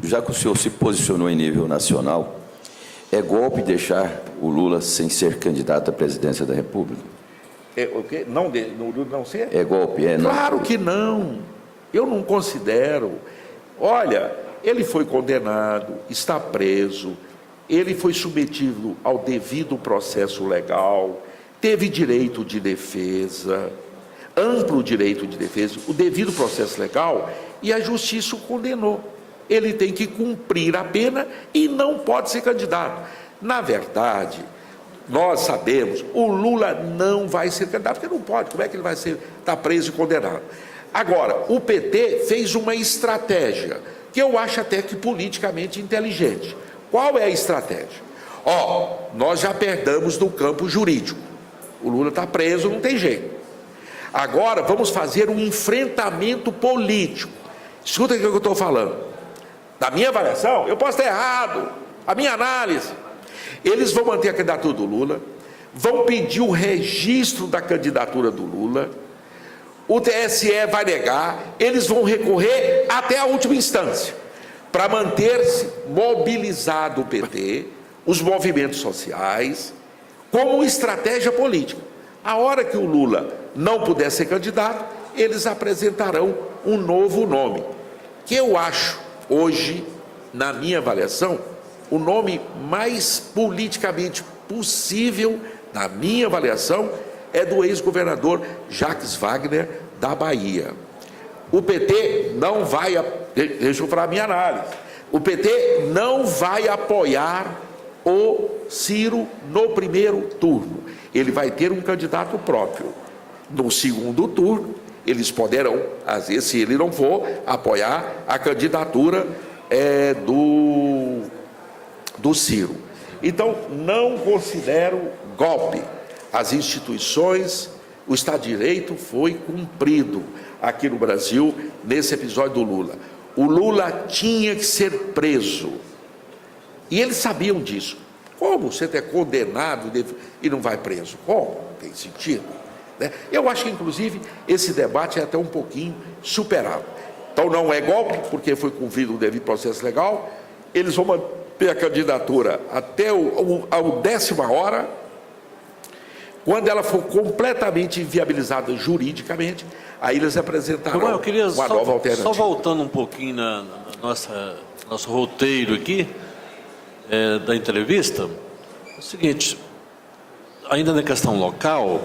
Já que o senhor se posicionou em nível nacional, é golpe deixar o Lula sem ser candidato à presidência da República? O quê? Não, no Lula não ser? É golpe, é não? Claro que não. Eu não considero. Olha, ele foi condenado, está preso, ele foi submetido ao devido processo legal, teve direito de defesa, amplo direito de defesa, o devido processo legal, e a justiça o condenou. Ele tem que cumprir a pena e não pode ser candidato. Na verdade, nós sabemos, o Lula não vai ser candidato, porque não pode. Como é que ele vai estar preso e condenado? Agora, o PT fez uma estratégia, que eu acho até que politicamente inteligente. Qual é a estratégia? Nós já perdemos no campo jurídico. O Lula está preso, não tem jeito. Agora, vamos fazer um enfrentamento político. Escuta o que eu estou falando. Da minha avaliação, eu posso estar errado, a minha análise. Eles vão manter a candidatura do Lula, vão pedir o registro da candidatura do Lula, o TSE vai negar, eles vão recorrer até a última instância, para manter-se mobilizado o PT, os movimentos sociais, como estratégia política. A hora que o Lula não puder ser candidato, eles apresentarão um novo nome, que eu acho, hoje, na minha avaliação, o nome mais politicamente possível, na minha avaliação, é do ex-governador Jacques Wagner, da Bahia. O PT não vai, deixa eu falar a minha análise, o PT não vai apoiar o Ciro no primeiro turno. Ele vai ter um candidato próprio. No segundo turno, eles poderão, às vezes, se ele não for, apoiar a candidatura do Ciro. Então, não considero golpe. As instituições, o Estado de Direito foi cumprido aqui no Brasil, nesse episódio do Lula. O Lula tinha que ser preso. E eles sabiam disso. Como você é condenado e não vai preso? Como? Não tem sentido. Né? Eu acho que, inclusive, esse debate é até um pouquinho superado. Então, não é golpe, porque foi cumprido o devido processo legal. Eles vão manter a candidatura até a 10ª hora. Quando ela for completamente inviabilizada juridicamente, aí eles apresentarão uma nova alternativa. Só voltando um pouquinho na nosso roteiro aqui, da entrevista, é o seguinte, ainda na questão local,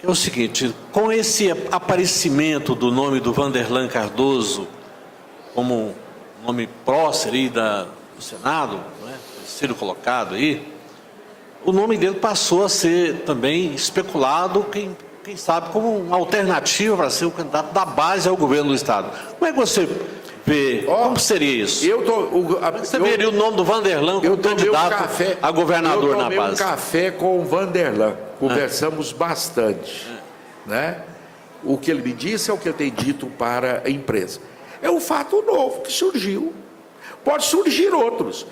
é o seguinte, com esse aparecimento do nome do Vanderlan Cardoso como nome próximo aí do Senado, né, terceiro colocado aí, o nome dele passou a ser também especulado, quem sabe, como uma alternativa para ser o candidato da base ao governo do Estado. Como é que você vê? Como seria isso? Você veria o nome do Vanderlan como candidato a governador na base? Eu tomei um café com o Vanderlan, conversamos bastante. Né? O que ele me disse é o que eu tenho dito para a imprensa. É um fato novo que surgiu. Pode surgir outros.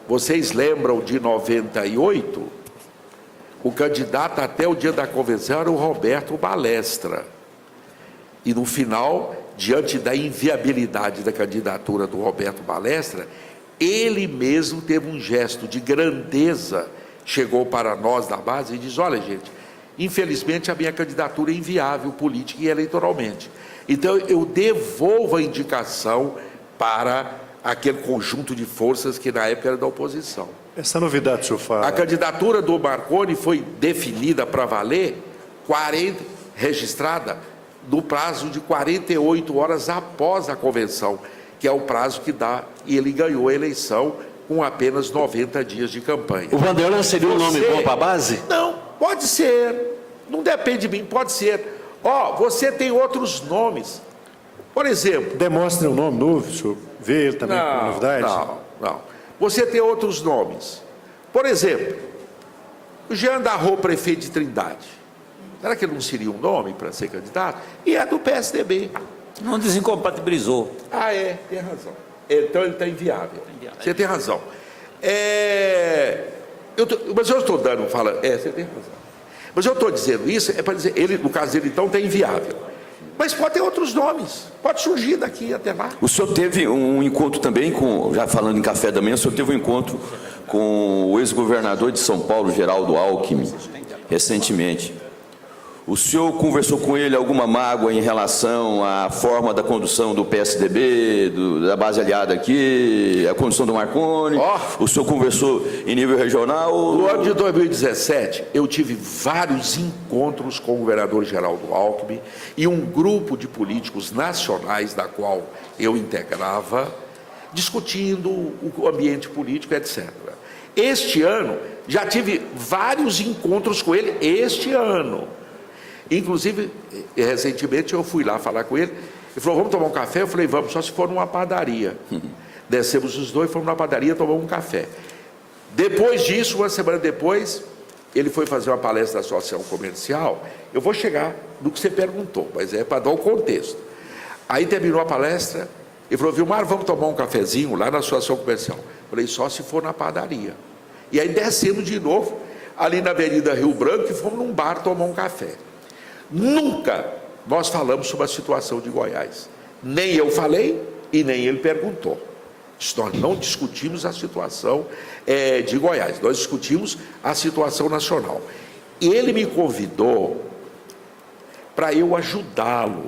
Vocês lembram de 98? O candidato até o dia da convenção era o Roberto Balestra. E no final, diante da inviabilidade da candidatura do Roberto Balestra, ele mesmo teve um gesto de grandeza, chegou para nós da base e diz: olha, gente, infelizmente a minha candidatura é inviável política e eleitoralmente. Então eu devolvo a indicação para aquele conjunto de forças que na época era da oposição. Essa novidade, senhor fala. A candidatura do Marconi foi definida para valer, registrada no prazo de 48 horas após a convenção, que é o prazo que dá, e ele ganhou a eleição com apenas 90 dias de campanha. O Vanderlan seria um nome bom para a base? Não, pode ser, não depende de mim, pode ser. Você tem outros nomes, por exemplo... Demonstre um nome novo, senhor vê ele também como novidade? Não. Você tem outros nomes. Por exemplo, o Jean Darro, prefeito de Trindade. Será que ele não seria um nome para ser candidato? E é do PSDB. Não desincompatibilizou. Tem razão. Então ele está inviável. Você tem razão. Mas eu estou dando, você tem razão. Mas eu estou dizendo isso, é para dizer, ele, no caso dele, então, está inviável. Mas pode ter outros nomes, pode surgir daqui até lá. O senhor teve um encontro também com, já falando em café da manhã, o senhor teve um encontro com o ex-governador de São Paulo, Geraldo Alckmin, recentemente. O senhor conversou com ele alguma mágoa em relação à forma da condução do PSDB, da base aliada aqui, a condução do Marconi? O senhor conversou em nível regional? No ano de 2017, eu tive vários encontros com o governador Geraldo Alckmin e um grupo de políticos nacionais da qual eu integrava, discutindo o ambiente político, etc. Este ano, já tive vários encontros com ele, este ano. Inclusive, recentemente eu fui lá falar com ele, ele falou, vamos tomar um café? Eu falei, vamos, só se for numa padaria. Descemos os dois, fomos na padaria, tomamos um café. Depois disso, uma semana depois, ele foi fazer uma palestra da Associação Comercial. Eu vou chegar no que você perguntou, mas é para dar o contexto. Aí terminou a palestra, ele falou, Vilmar, vamos tomar um cafezinho lá na Associação Comercial. Eu falei, só se for na padaria. E aí descemos de novo, ali na Avenida Rio Branco, e fomos num bar tomar um café. Nunca nós falamos sobre a situação de Goiás. Nem eu falei e nem ele perguntou. Nós não discutimos a situação de Goiás, nós discutimos a situação nacional. Ele me convidou para eu ajudá-lo,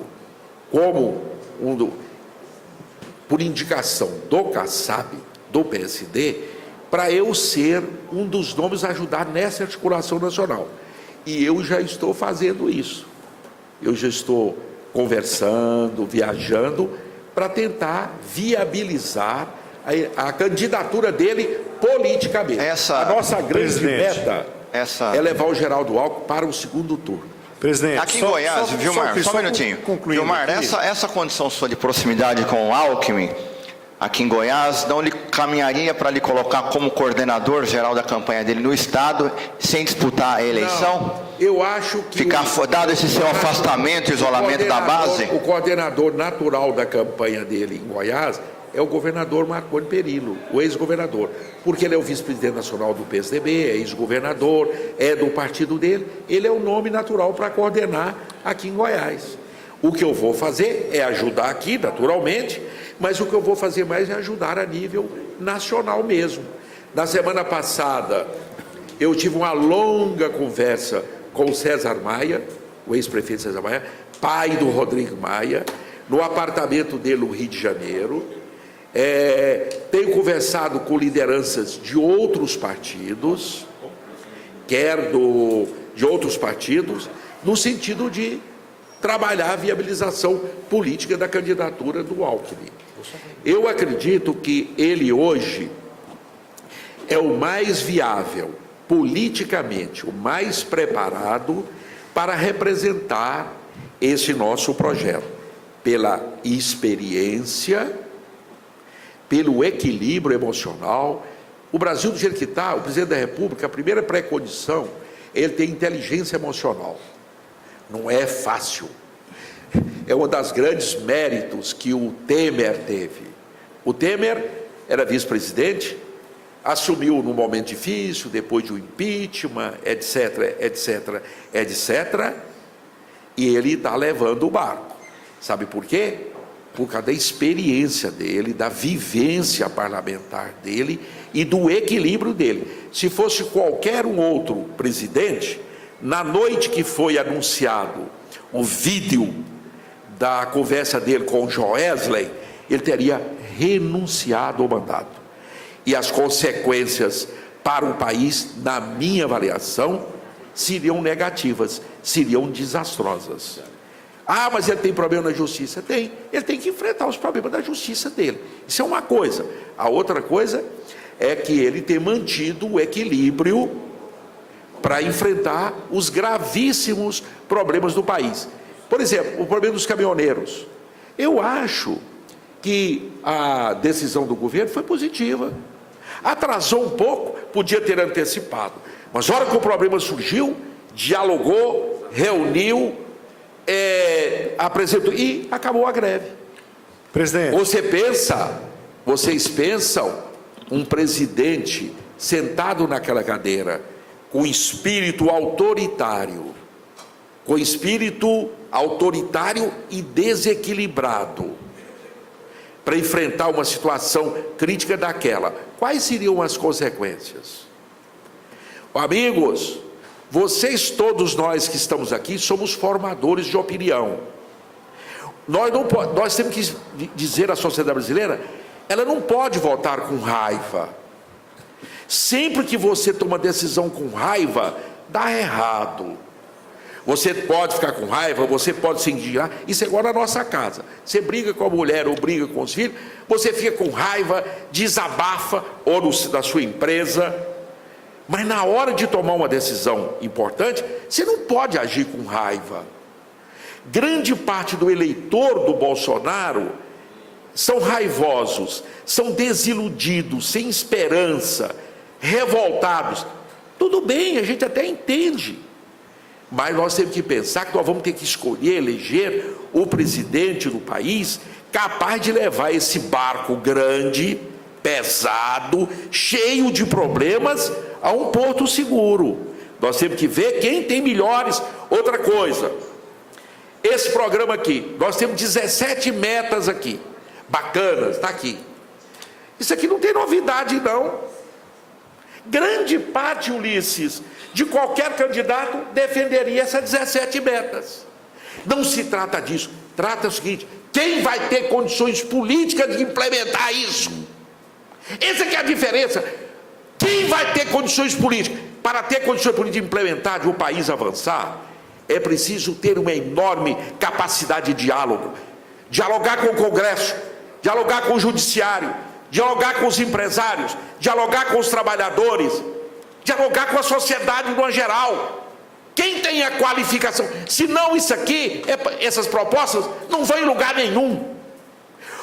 como por indicação do Kassab, do PSD, para eu ser um dos nomes a ajudar nessa articulação nacional. E eu já estou fazendo isso. Eu já estou conversando, viajando, para tentar viabilizar a candidatura dele politicamente. A nossa grande meta é levar o Geraldo Alckmin para o segundo turno. Presidente, aqui em Goiás, Vilmar, só um minutinho. Vilmar, essa condição sua de proximidade com o Alckmin, aqui em Goiás, não lhe caminharia para lhe colocar como coordenador geral da campanha dele no Estado, sem disputar a eleição? Não, eu acho que... Dado esse seu afastamento e isolamento da base? O coordenador natural da campanha dele em Goiás é o governador Marconi Perillo, o ex-governador, porque ele é o vice-presidente nacional do PSDB, é ex-governador, é do partido dele, ele é o nome natural para coordenar aqui em Goiás. O que eu vou fazer é ajudar aqui, naturalmente, mas o que eu vou fazer mais é ajudar a nível nacional mesmo. Na semana passada, eu tive uma longa conversa com o César Maia, o ex-prefeito César Maia, pai do Rodrigo Maia, no apartamento dele no Rio de Janeiro. Tenho conversado com lideranças de outros partidos, de outros partidos, no sentido de trabalhar a viabilização política da candidatura do Alckmin. Eu acredito que ele hoje é o mais viável, politicamente, o mais preparado para representar esse nosso projeto, pela experiência, pelo equilíbrio emocional. O Brasil, do jeito que está, o presidente da República, a primeira pré-condição, ele tem inteligência emocional. Não é fácil. É um dos grandes méritos que o Temer teve. O Temer era vice-presidente, assumiu num momento difícil, depois de um impeachment, etc, etc, etc, e ele está levando o barco. Sabe por quê? Por causa da experiência dele, da vivência parlamentar dele e do equilíbrio dele. Se fosse qualquer um outro presidente, na noite que foi anunciado o vídeo da conversa dele com o Joesley, ele teria renunciado ao mandato. E as consequências para o país, na minha avaliação, seriam negativas, seriam desastrosas. Ah, mas ele tem problema na justiça? Tem. Ele tem que enfrentar os problemas da justiça dele. Isso é uma coisa. A outra coisa é que ele tem mantido o equilíbrio para enfrentar os gravíssimos problemas do país. Por exemplo, o problema dos caminhoneiros. Eu acho que a decisão do governo foi positiva. Atrasou um pouco, podia ter antecipado. Mas na hora que o problema surgiu, dialogou, reuniu, apresentou e acabou a greve. Presidente. Vocês pensam um presidente sentado naquela cadeira com espírito autoritário, com espírito autoritário e desequilibrado, para enfrentar uma situação crítica daquela, quais seriam as consequências? Amigos, vocês, todos nós que estamos aqui, somos formadores de opinião. Nós temos que dizer à sociedade brasileira, ela não pode votar com raiva. Sempre que você toma decisão com raiva, dá errado. Você pode ficar com raiva, você pode se indignar, isso é igual na nossa casa. Você briga com a mulher ou briga com os filhos, você fica com raiva, desabafa, ou da sua empresa, mas na hora de tomar uma decisão importante, você não pode agir com raiva. Grande parte do eleitor do Bolsonaro são raivosos, são desiludidos, sem esperança, revoltados. Tudo bem, a gente até entende, mas nós temos que pensar que nós vamos ter que escolher, eleger o presidente do país capaz de levar esse barco grande, pesado, cheio de problemas, a um porto seguro. Nós temos que ver quem tem melhores. Outra coisa, esse programa aqui, nós temos 17 metas aqui, bacanas, está aqui. Isso aqui não tem novidade não. Grande parte, Ulisses, de qualquer candidato defenderia essas 17 metas. Não se trata disso, trata o seguinte, quem vai ter condições políticas de implementar isso? Essa que é a diferença. Quem vai ter condições políticas? Para ter condições políticas de implementar, de um país avançar, é preciso ter uma enorme capacidade de diálogo. Dialogar com o Congresso, dialogar com o Judiciário, dialogar com os empresários, dialogar com os trabalhadores, dialogar com a sociedade no geral. Quem tem a qualificação? Senão isso aqui, essas propostas, não vão em lugar nenhum.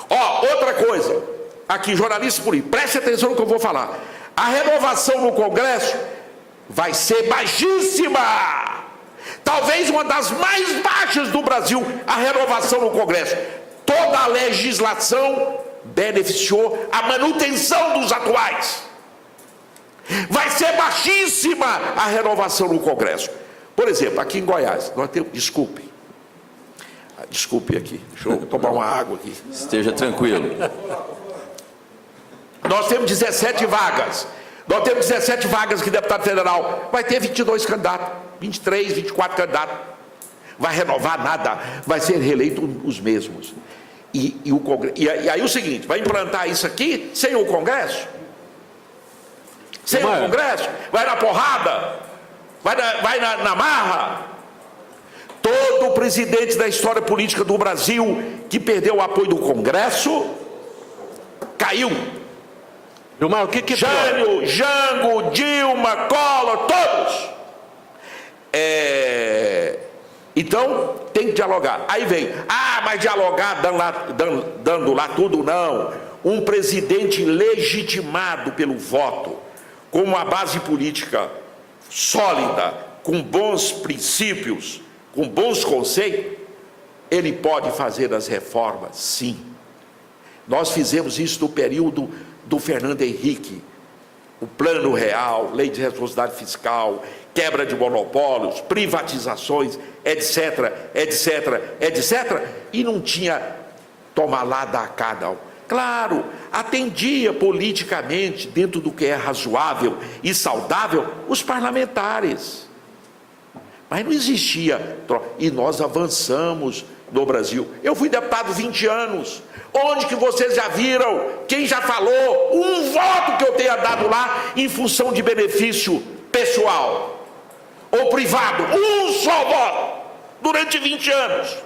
Outra coisa, aqui, jornalista político, preste atenção no que eu vou falar. A renovação no Congresso vai ser baixíssima. Talvez uma das mais baixas do Brasil, a renovação no Congresso. Toda a legislação beneficiou a manutenção dos atuais. Vai ser baixíssima a renovação no Congresso. Por exemplo, aqui em Goiás, nós temos... Desculpe aqui, deixa eu tomar uma água aqui. Esteja tranquilo. Nós temos 17 vagas. Nós temos 17 vagas aqui, deputado federal. Vai ter 22 candidatos, 23, 24 candidatos. Vai renovar nada, vai ser reeleito os mesmos. E aí o seguinte, vai implantar isso aqui sem o Congresso? Sem o Congresso? Vai na porrada? Vai na marra? Todo presidente da história política do Brasil que perdeu o apoio do Congresso, caiu. Vilmar, o que é Jânio, Jango, Dilma, Collor, todos. Então, tem que dialogar. Aí vem, mas dialogar dando lá tudo, não. Um presidente legitimado pelo voto, com uma base política sólida, com bons princípios, com bons conceitos, ele pode fazer as reformas, sim. Nós fizemos isso no período do Fernando Henrique, o Plano Real, Lei de Responsabilidade Fiscal, quebra de monopólios, privatizações, etc, etc, etc, e não tinha tomar lá, da cá, não. Claro, atendia politicamente, dentro do que é razoável e saudável, os parlamentares. Mas não existia, e nós avançamos no Brasil. Eu fui deputado 20 anos, onde que vocês já viram, quem já falou, um voto que eu tenha dado lá, em função de benefício pessoal, ou privado, um só voto, durante 20 anos.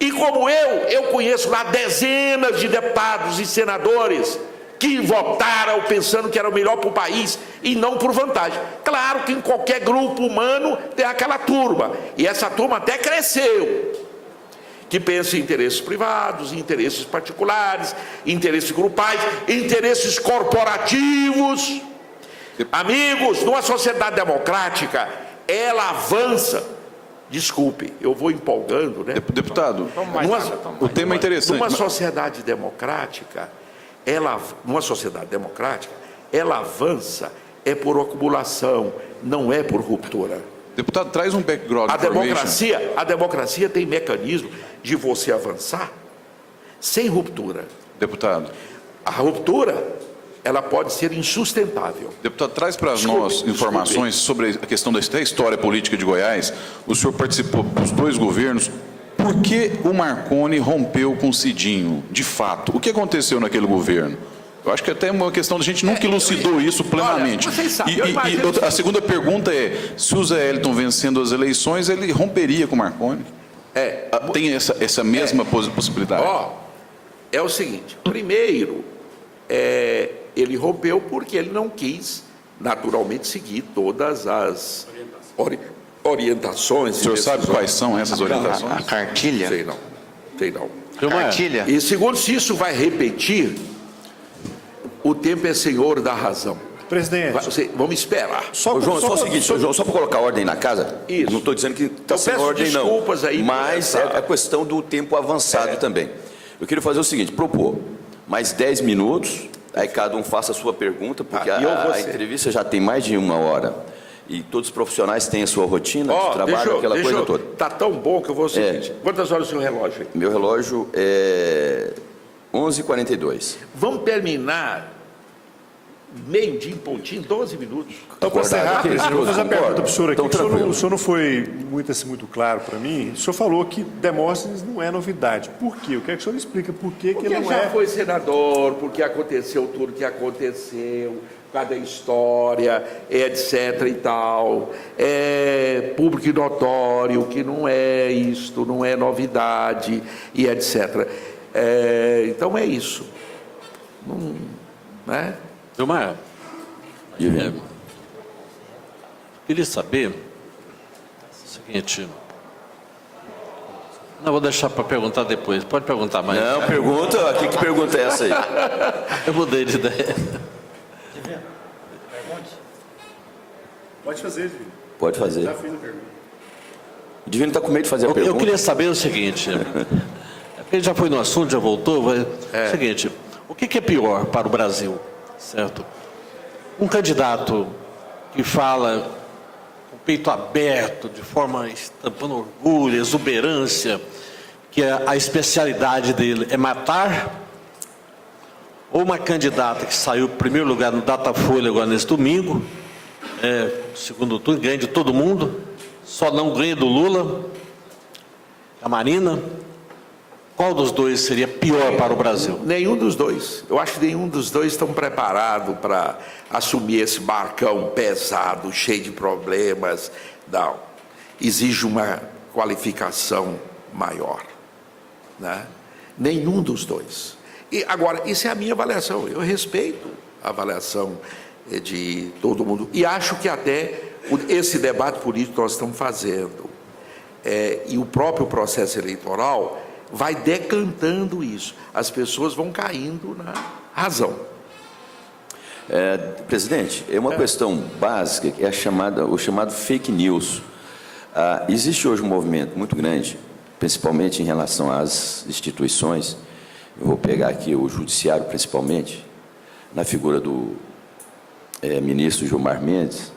E como eu conheço lá dezenas de deputados e senadores, que votaram pensando que era o melhor para o país e não por vantagem. Claro que em qualquer grupo humano tem aquela turma, e essa turma até cresceu, que pensa em interesses privados, em interesses particulares, interesses grupais, interesses corporativos. Amigos, numa sociedade democrática, ela avança. Desculpe, eu vou empolgando, né? Deputado, o tema é interessante. Numa sociedade democrática, ela avança por acumulação, não é por ruptura. Deputado, traz um background A information. democracia tem mecanismo de você avançar sem ruptura. Deputado. A ruptura, ela pode ser insustentável. Deputado, traz para Desculpe, nós informações sobre a questão da história política de Goiás. O senhor participou dos 2 governos. Por que o Marconi rompeu com o Cidinho, de fato? O que aconteceu naquele governo? Eu acho que até é uma questão da gente nunca elucidou isso plenamente. Olha, vocês sabem, a segunda pergunta é, se o Zé Elton vencendo as eleições, ele romperia com o Marconi? Tem essa mesma possibilidade? É o seguinte, primeiro, ele rompeu porque ele não quis, naturalmente, seguir todas as orientações. O senhor sabe quais são essas orientações? A cartilha? Sei não. Cartilha? E segundo, se isso vai repetir, o tempo é senhor da razão. Presidente. Vamos esperar. João, só o seguinte, João, só para colocar ordem na casa, Isso. não estou dizendo que está sem peço ordem, não. desculpas aí, Mas é a questão do tempo avançado também. Eu queria fazer o seguinte, propor mais 10 minutos, aí cada um faça a sua pergunta, porque a entrevista já tem mais de 1 hora. E todos os profissionais têm a sua rotina de trabalho, aquela coisa toda. Tá tão bom que eu vou o seguinte. Quantas horas o seu relógio aí? Meu relógio é 11h42. Vamos terminar meio-dia em pontinho, 12 minutos. Então, para encerrar, presidente, eu vou fazer uma pergunta para o senhor aqui. Então, tranquilo. O senhor não foi muito claro para mim. O senhor falou que Demóstenes não é novidade. Por quê? Eu quero que o senhor explique por que Porque ele ele não já é. foi senador, porque aconteceu tudo que aconteceu, cada história, etc. e tal. É público e notório que não é isto, não é novidade, e etc. Então é isso. Não, né? Vilmar, queria saber o seguinte. Não, vou deixar para perguntar depois. Pode perguntar mais. Não, pergunta. Que pergunta é essa aí? Eu mudei de ideia. Pode fazer, Divino. Pode fazer. Já fiz a pergunta. O Divino está com medo de fazer a Eu pergunta. queria saber o seguinte. Ele já foi no assunto, já voltou. O seguinte, o que é pior para o Brasil? Certo? Um candidato que fala com o peito aberto, de forma estampando orgulho, exuberância, que a especialidade dele é matar, ou uma candidata que saiu em primeiro lugar no Datafolha agora nesse domingo, segundo turno, ganha de todo mundo, só não ganha do Lula, a Marina. Qual dos dois seria pior para o Brasil? Nenhum dos dois. Eu acho que nenhum dos dois estão preparados para assumir esse barcão pesado, cheio de problemas. Não. Exige uma qualificação maior. Né? Nenhum dos dois. E agora, isso é a minha avaliação. Eu respeito a avaliação de todo mundo. E acho que até esse debate político que nós estamos fazendo e o próprio processo eleitoral vai decantando isso. As pessoas vão caindo na razão. Presidente, é uma questão básica, que é o chamado fake news. Existe hoje um movimento muito grande, principalmente em relação às instituições. Eu vou pegar aqui o judiciário, principalmente, na figura do ministro Gilmar Mendes,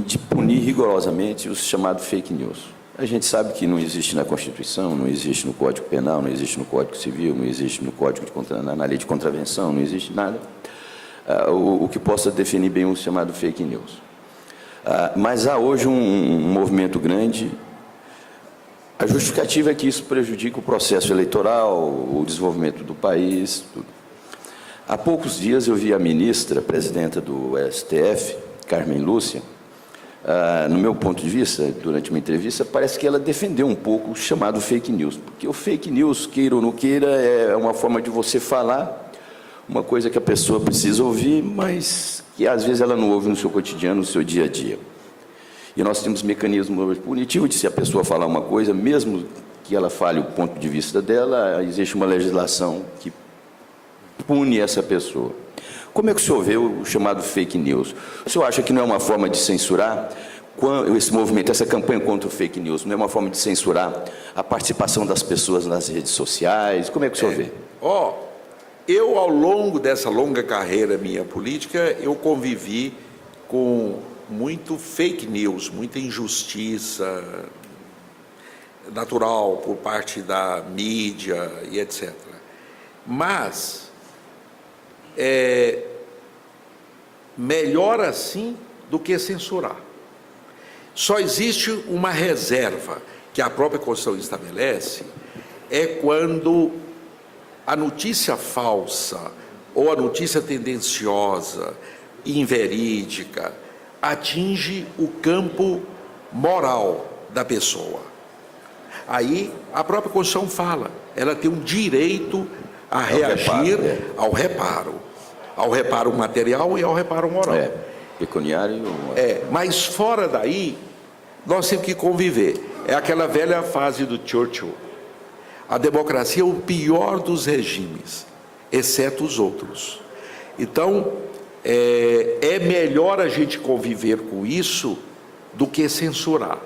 de punir rigorosamente os chamados fake news. A gente sabe que não existe na Constituição, não existe no Código Penal, não existe no Código Civil, não existe no Código na Lei de Contravenção, não existe nada o que possa definir bem o chamado fake news. Mas há hoje um movimento grande. A justificativa é que isso prejudica o processo eleitoral, o desenvolvimento do país, tudo. Há poucos dias eu vi a ministra, presidenta do STF, Carmen Lúcia. No meu ponto de vista, durante uma entrevista, parece que ela defendeu um pouco o chamado fake news. Porque o fake news, queira ou não queira, é uma forma de você falar uma coisa que a pessoa precisa ouvir, mas que às vezes ela não ouve no seu cotidiano, no seu dia a dia. E nós temos mecanismos punitivos de se a pessoa falar uma coisa, mesmo que ela fale o ponto de vista dela, existe uma legislação que pune essa pessoa. Como é que o senhor vê o chamado fake news? O senhor acha que não é uma forma de censurar esse movimento, essa campanha contra o fake news? Não é uma forma de censurar a participação das pessoas nas redes sociais? Como é que o senhor vê? Eu, ao longo dessa longa carreira minha política, eu convivi com muito fake news, muita injustiça natural por parte da mídia e etc. Mas é melhor assim do que censurar. Só existe uma reserva que a própria Constituição estabelece, é quando a notícia falsa ou a notícia tendenciosa, inverídica, atinge o campo moral da pessoa. Aí a própria Constituição fala, ela tem um direito a reagir ao reparo material e ao reparo moral. Pecuniário. Mas fora daí, nós temos que conviver. É aquela velha fase do Churchill. A democracia é o pior dos regimes, exceto os outros. Então, é melhor a gente conviver com isso do que censurar.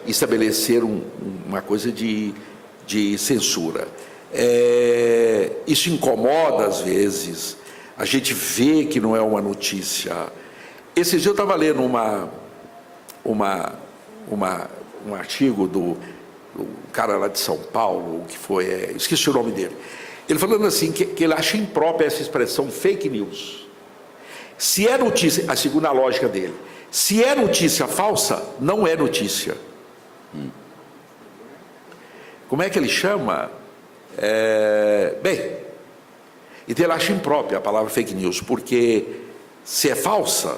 Estabelecer uma coisa de censura. Isso incomoda às vezes, a gente vê que não é uma notícia. Esse dia eu estava lendo um artigo do cara lá de São Paulo, que foi, esqueci o nome dele, ele falando assim, que ele acha imprópria essa expressão fake news. Se é notícia, a segunda lógica dele, se é notícia falsa, não é notícia. Como é que ele chama? Então ele acha imprópria a palavra fake news, porque se é falsa,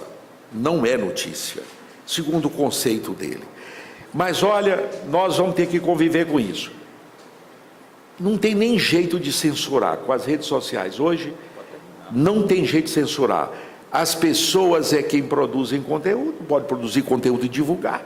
não é notícia, segundo o conceito dele. Mas olha, nós vamos ter que conviver com isso. Não tem nem jeito de censurar. Com as redes sociais hoje, não tem jeito de censurar. As pessoas é quem produzem conteúdo, pode produzir conteúdo e divulgar.